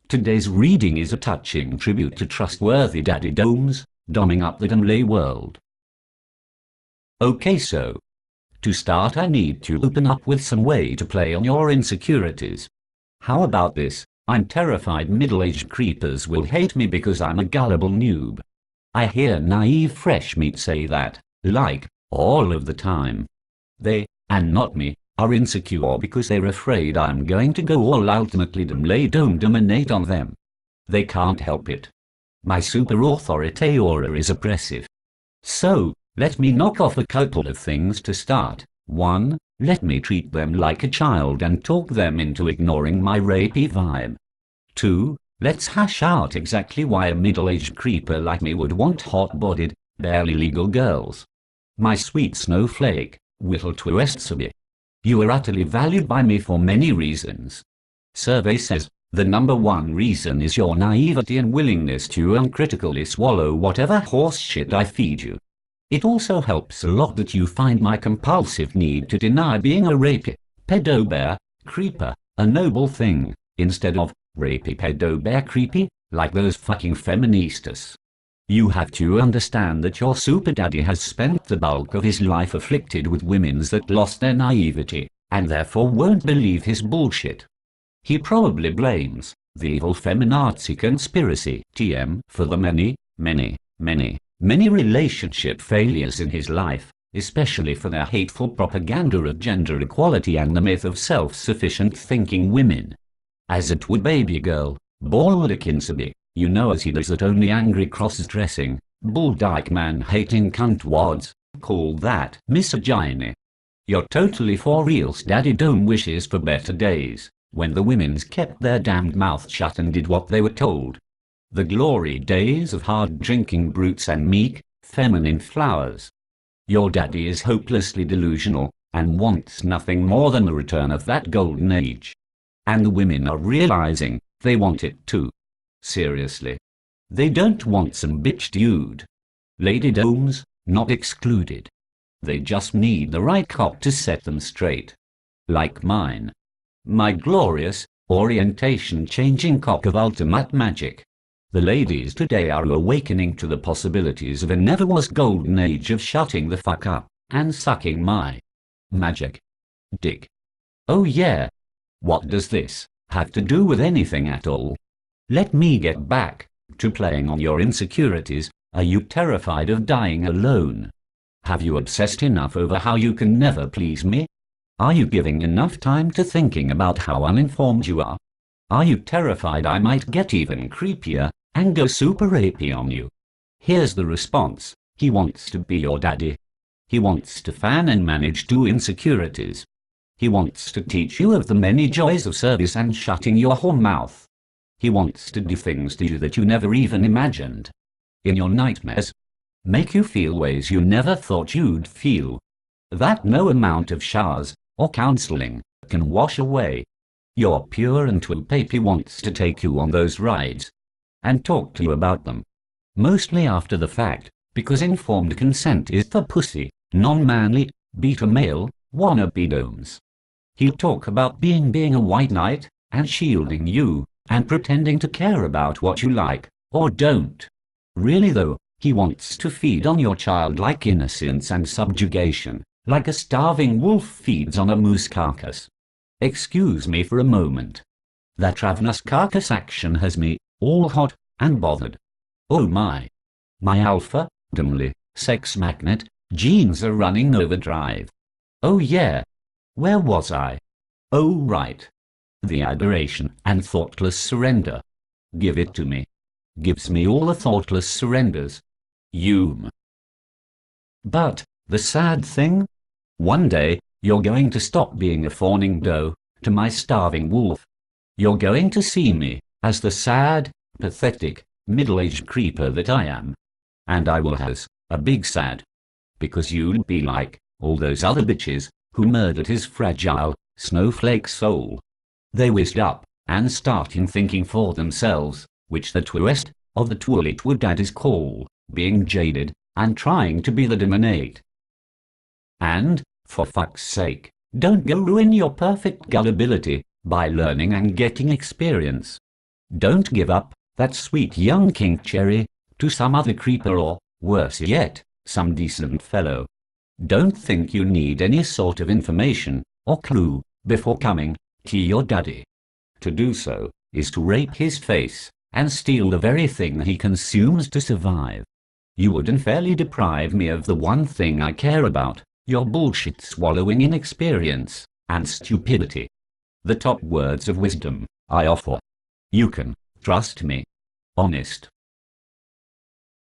Today's reading is a touching tribute to trustworthy daddy domes, doming up the Dumley world. Okay, so to start I need to open up with some way to play on your insecurities. How about this? I'm terrified middle-aged creepers will hate me because I'm a gullible noob. I hear naive fresh meat say that, like, all of the time. They, and not me, are insecure because they're afraid I'm going to go all ultimately dominate on them. They can't help it. My super authority aura is oppressive. So, let me knock off a couple of things to start. 1. Let me treat them like a child and talk them into ignoring my rapey vibe. 2. Let's hash out exactly why a middle-aged creeper like me would want hot-bodied, barely legal girls. My sweet snowflake, whittle twue. You are utterly valued by me for many reasons. Survey says, the #1 reason is your naivety and willingness to uncritically swallow whatever horse shit I feed you. It also helps a lot that you find my compulsive need to deny being a rapey, pedo-bear, creeper, a noble thing, instead of rapey pedo-bear creepy, like those fucking feministas. You have to understand that your super daddy has spent the bulk of his life afflicted with women's that lost their naivety, and therefore won't believe his bullshit. He probably blames the evil feminazi conspiracy (TM) for the many relationship failures in his life, especially for their hateful propaganda of gender equality and the myth of self-sufficient thinking women. As a twue baby girl, born a kinsaby, you know as he does that only angry cross-dressing, bull-dyke man-hating cuntwads call that misogyny. You're totally for reals daddy dome wishes for better days, when the women's kept their damned mouth shut and did what they were told. The glory days of hard-drinking brutes and meek, feminine flowers. Your daddy is hopelessly delusional, and wants nothing more than the return of that golden age. And the women are realizing they want it too. Seriously. They don't want some bitch dude. Lady domes, not excluded. They just need the right cock to set them straight. Like mine. My glorious, orientation-changing cock of ultimate magic. The ladies today are awakening to the possibilities of a never-was golden age of shutting the fuck up and sucking my magic dick. Oh yeah. What does this have to do with anything at all? Let me get back to playing on your insecurities. Are you terrified of dying alone? Have you obsessed enough over how you can never please me? Are you giving enough time to thinking about how uninformed you are? Are you terrified I might get even creepier and go super rapey on you? Here's the response. He wants to be your daddy. He wants to fan and manage two insecurities. He wants to teach you of the many joys of service and shutting your whore mouth. He wants to do things to you that you never even imagined. In your nightmares. Make you feel ways you never thought you'd feel. That no amount of showers or counseling can wash away. Your pure and twue papy wants to take you on those rides and talk to you about them. Mostly after the fact, because informed consent is for pussy, non-manly, beta male, wannabe domes. He'll talk about being a white knight, and shielding you, and pretending to care about what you like, or don't. Really though, he wants to feed on your childlike innocence and subjugation, like a starving wolf feeds on a moose carcass. Excuse me for a moment. That ravenous carcass action has me all hot and bothered. Oh my. My alpha, dumbly, sex magnet, genes are running overdrive. Oh yeah. Where was I? Oh right. The adoration and thoughtless surrender. Give it to me. Gives me all the thoughtless surrenders. But, the sad thing? One day, you're going to stop being a fawning doe to my starving wolf. You're going to see me as the sad, pathetic, middle-aged creeper that I am. And I will have a big sad. Because you'll be like all those other bitches who murdered his fragile, snowflake soul. They whizzed up and started thinking for themselves, which the twist of the twue daddies call being jaded and trying to be the dominate. And, for fuck's sake, don't go ruin your perfect gullibility by learning and getting experience. Don't give up that sweet young king cherry to some other creeper or, worse yet, some decent fellow. Don't think you need any sort of information or clue before coming to your daddy. To do so is to rape his face and steal the very thing he consumes to survive. You would unfairly deprive me of the one thing I care about, your bullshit-swallowing inexperience and stupidity. The top words of wisdom I offer. You can trust me. Honest.